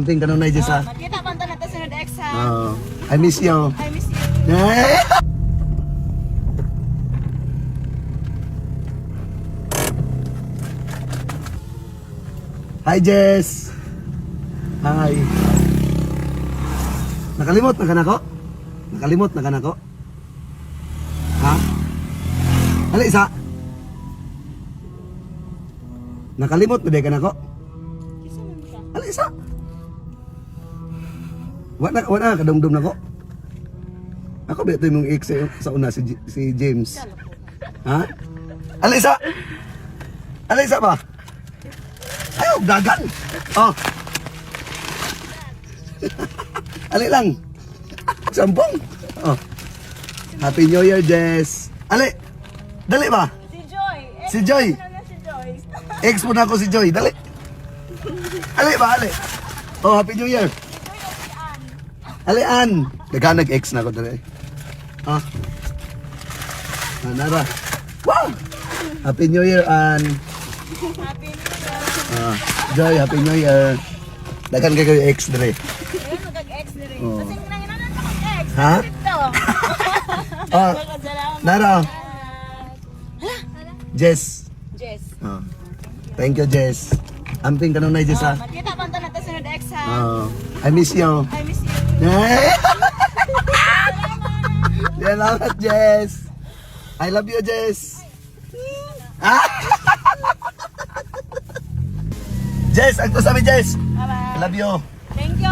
Something ka nung Jess ha? Magkita pa ito na ito sunod ex ha. I miss you. I miss you. Hi Jess. Hi. Nakalimot na ka na ko? Nakalimot na ka na ko? Ha? Ano isa? Nakalimot na di ka na ko? Kisa man ka. Ano isa? Wala kadumdum na ko. Ako ba ito yung ex sa una si James? Ha? Ano isa? Ano isa ba? Ayaw, gagan! Oh! Ali lang! Sampung! Oh! Happy New Year, Jess! Ali! Dali ba? Si Joy. Si Joy! Ano na si Joy? Ex mo na ako si Joy, dali! Ali ba, ali? Oh, Happy New Year! Ali, An! Daga nag-ex na ako dali. Ah. Nara. Wow! Happy New Year, An! Happy New Year. Joy, Happy New Year! Dagan kayo ex dali. Ayun, mag-ex na rin. Oh. Kasi nanginan ka mag-ex. Ha? Ito. Ah, Salamat. Nara! Jess! Jess. Oh. Thank you, Jess. Amping ka nung Jess ha? Magkita pa ito na ito sunod ex ha. I miss you. I miss you. Salamat, Jess. I love you, Jess. Jess, ang sabi, Jess. I Bye-bye. love you. Thank you,